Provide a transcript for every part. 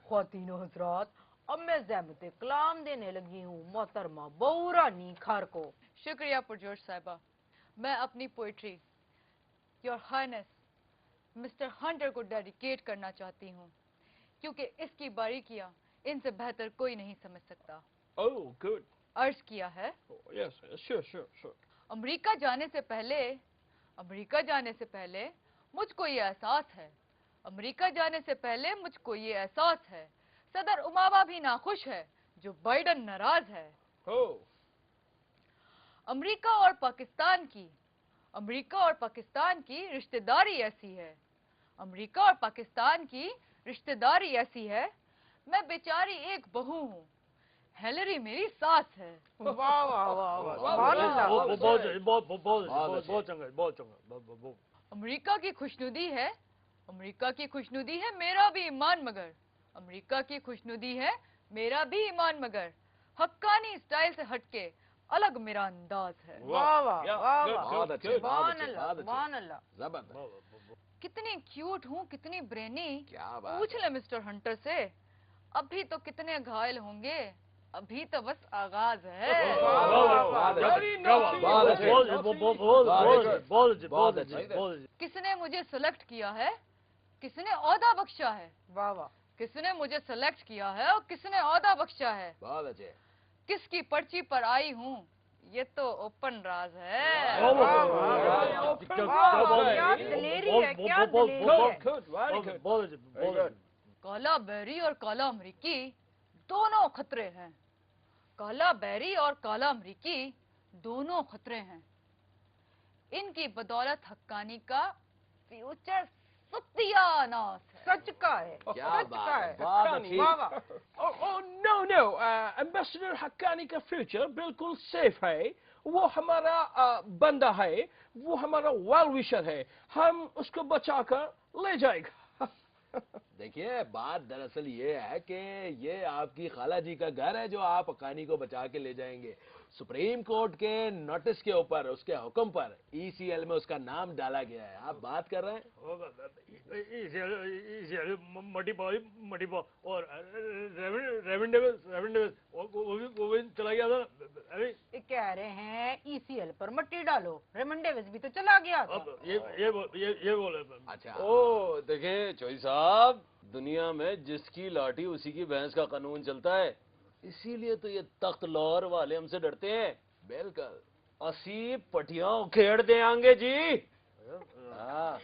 ख्वातीनो हजरात, अब मैं ज़हमत कलाम देने लगी हूँ मोहतरमा बहू रानी खार को। शुक्रिया पुरजोर साहिबा। मैं अपनी poetry your highness mister Hunter को डेडिकेट करना चाहती हूँ, क्योंकि इसकी बारीकियाँ इनसे बेहतर कोई नहीं समझ सकता। Oh, good. अर्ज किया है, Oh, yes, sure. अमेरिका जाने से पहले मुझको ये एहसास है, अमेरिका जाने से पहले मुझको ये एहसास है, सदर ओबामा भी नाखुश है, जो बाइडन नाराज है। Oh. अमेरिका और पाकिस्तान की रिश्तेदारी ऐसी है, अमेरिका और पाकिस्तान की रिश्तेदारी ऐसी है, मैं बेचारी एक बहू हूँ, हेलरी मेरी सास है। वाह वाह वाह वाह, बहुत चंगा। अमेरिका की खुशनुदी है मेरा भी ईमान मगर, अमेरिका की खुशनुदी है मेरा भी ईमान मगर, हक्कानी स्टाइल से हटके अलग मेरा अंदाज है। वाह वाह वाह बहुत अच्छे, सुभान अल्लाह सुभान अल्लाह। जबरदस्त। कितनी क्यूट हूँ, कितनी ब्रेनी, क्या बात पूछ ले मिस्टर हंटर से। अभी तो कितने घायल होंगे, अभी तो बस आगाज है। किसने मुझे सेलेक्ट किया है, किसने ओहदा बख्शा है। वाह वाह, किसने मुझे सेलेक्ट किया है और किसने ओहदा बख्शा है। बहुत अच्छे। किसकी पर्ची पर आई हूँ, ये तो ओपन राज है। क्या दलेरी है, क्या दलेरी है। काला बैरी और काला अमरीकी दोनों खतरे हैं, काला बैरी और काला अमरीकी दोनों खतरे हैं। इनकी बदौलत हक्कानी का फ्यूचर सत्यानाश है। सच का है, क्या सच बात का है, है। बहुत अच्छी। वाह वाह। Oh, no, एम्बेसडर हक्कानी का फ्यूचर बिल्कुल सेफ है। वो हमारा बंदा है, वो हमारा वेल विशर है, हम उसको बचाकर ले जाएगा। देखिए, बात दरअसल ये है कि ये आपकी खाला जी का घर है जो आप हक्कानी को बचा के ले जाएंगे। सुप्रीम कोर्ट के नोटिस के ऊपर, उसके हुक्म पर ECL में उसका नाम डाला गया है। आप बात कर रहे हैं मटी पाव और रेवन डेविस वो भी चला गया था। अरे ये कह रहे हैं ECL पर मट्टी डालो, रेमन डेविस भी तो चला गया था। ये बोले। अच्छा, ओ देखें चौधरी साहब, दुनिया में जिसकी लाठी उसी की भैंस का कानून चलता है, इसीलिए तो ये तख्त लाहौर वाले हमसे डरते हैं। बिल्कुल, असी पटियां उखेड़ दे आएंगे जी। हाँ,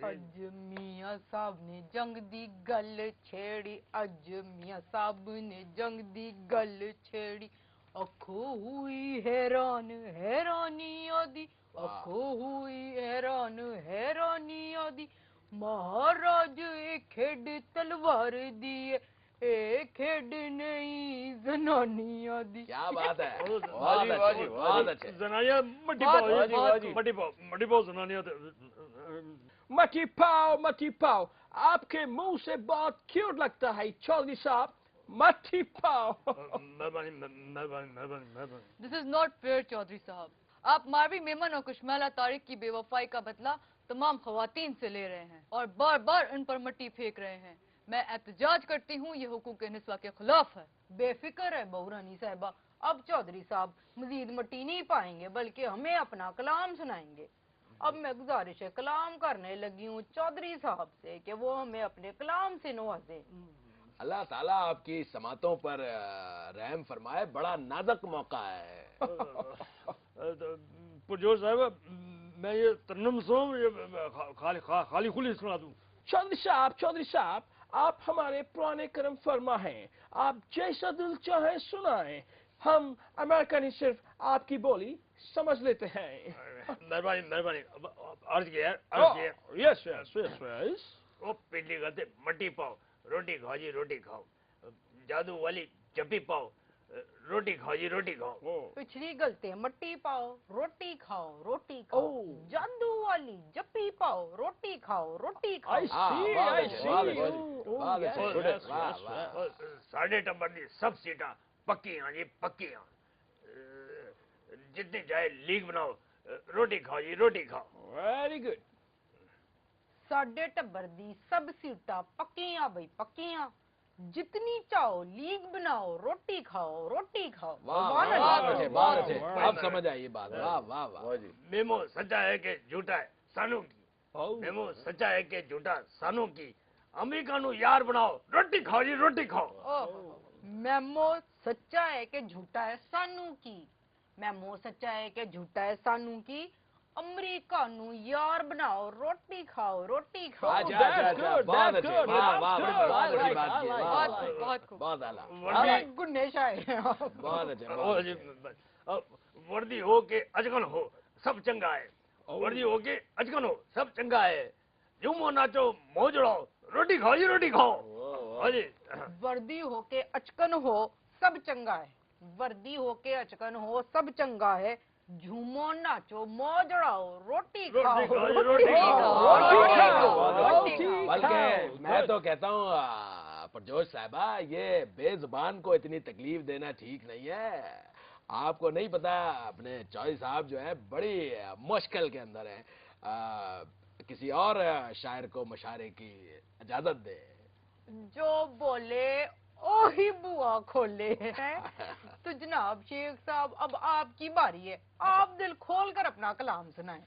अज मियां साहब ने जंग दी गल छेड़ी, अज मियां साहब ने जंग दी गल छेड़ी, अखो हुई हैरान हैरानी आदि, अखो हुई हैरान हैरानी आदि, महाराज एक खेड तलवार दी, एक खेड नहीं जनानी आदि। क्या बात है, वाजी बहुत अच्छे। जनानिया मटी पाव जनानिया। मटी पाव आपके मुंह से बहुत क्यूट लगता है चौधरी साहब। मटी पाव। This is not fair Chaudhary साहब, आप मारवी मेमन और कुशमाला तारिक की बेवफाई का बदला तमाम खवातीन से ले रहे हैं और बार बार उन पर मट्टी फेंक रहे हैं। मैं एहतजाज करती हूँ, ये हुकूक निस्वा के खिलाफ है। बेफिक्र है बहुरानी साहिबा, अब चौधरी साहब मजीद मट्टी नहीं पाएंगे बल्कि हमें अपना कलाम सुनाएंगे। अब मैं गुजारिश कलाम करने लगी हूँ चौधरी साहब से कि वो हमें अपने कलाम से नवाजे। अल्लाह ताला आपकी समातों पर रहम फरमाए, बड़ा नाजुक मौका है। पुरजोर साहब, मैं ये तरन्नुम सुनाऊं, ये खाली खुली सुना दूं। चौधरी साहब आप हमारे पुराने करम फरमा हैं, आप जैसा दिल चाहे सुनाएं, हम अमेरिकन ही सिर्फ आपकी बोली समझ लेते हैं। मेहरबानी अर्ज किया। यस। ओ पिछली गलती मट्टी पाओ, रोटी खाओ जी, रोटी खाओ। जादू वाली जपी पाओ, रोटी खाओ जी, रोटी खाओ। पिछली गलती मट्टी पाओ, रोटी खाओ, रोटी खाओ। जादू वाली जप्पी पाओ, रोटी खाओ, रोटी खाओ। साढ़े टब्बर दी सब सीटा पक्कियां जी, पक्कियां। जितनी चाहे लीग बनाओ, रोटी खाओ जी, रोटी खाओ। Very good. साडे टब्बर दी सब सीटा पक्कियां बई पक्कियां, जितनी चाहो लीग बनाओ, रोटी खाओ, रोटी खाओ। वाह वाह ना वाह, जी? बहुत अच्छे, बहुत अच्छे। आप समझ आइए बात। वाह वाह वाह। वाह जी। मेमो सच्चा है कि झूठा है सानू की। मेमो सच्चा है कि झूठा सानू की। अमेरिका नु यार बनाओ, रोटी खाओ जी, रोटी खाओ। ओहो, मैमो सच्चा है कि झूठा है सानू की। मैमो सच्चा है कि झूठा है सानू की। अमेरिका नु यार बनाओ, रोटी खाओ, रोटी खाओ। अच्छा अच्छा अच्छा, बहुत अच्छे। वाह वाह, बहुत अच्छी बात की। वाह, बहुत खूब, बहुत खूब। बहुत आला। अरे गुन्नेश आए। बहुत अच्छे, ओ बहुत जी, अच्छे। वर्दी हो के अजगन हो सब चंगा है। वर्दी हो के अजगन हो सब चंगा है। झूमो नाचो मौज उड़ाओ, रोटी खाओ जी, रोटी खाओ। हाँ जी। वर्दी हो के अचकन हो सब चंगा है। वर्दी हो के अचकन हो सब चंगा है। झूमो नाचो मौज उड़ाओ, रोटी खाओ, रोटी खाओ, रोटी रोटी खाओ, खाओ, रोटी बहुत खाओ, अच्छे, रोटी बहुत खाओ। अच्छे। बल्कि मैं तो कहता हूँ प्रजोश साहबा, ये बेजुबान को इतनी तकलीफ देना ठीक नहीं है। आपको नहीं पता, अपने चौधरी साहब जो है बड़ी मुश्किल के अंदर है। किसी और शायर को मुशायरे की इजाजत दे। जो बोले ओ ही बुआ खोले है। तो जनाब शेख साहब, अब आपकी बारी है। आप दिल खोल कर अपना कलाम सुनाएं।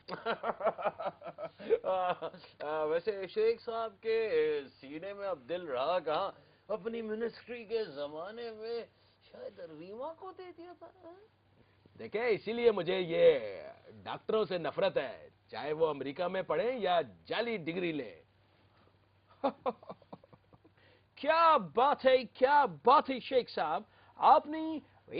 वैसे शेख साहब के सीने में अब दिल रहा कहाँ? अपनी मिनिस्ट्री के जमाने में शायद रीमा को दे दिया था। देखिए, इसीलिए मुझे ये डॉक्टरों से नफरत है, चाहे वो अमेरिका में पढ़े या जाली डिग्री ले। क्या बात है, क्या बात है शेख साहब, आपने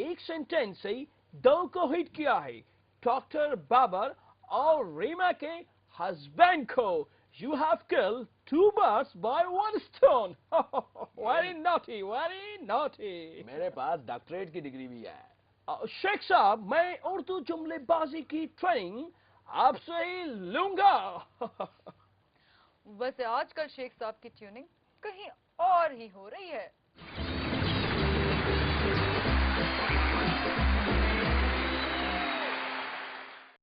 एक सेंटेंस से दो को हिट किया है, डॉक्टर बाबर और रीमा के हस्बैंड को। You have killed two birds by one stone. Very naughty, very naughty. मेरे पास डॉक्टरेट की डिग्री भी है। शेख साहब, मैं उर्दू जुमलेबाजी की ट्रेनिंग आपसे ही लूंगा। वैसे आजकल शेख साहब की ट्यूनिंग कहीं और ही हो रही है।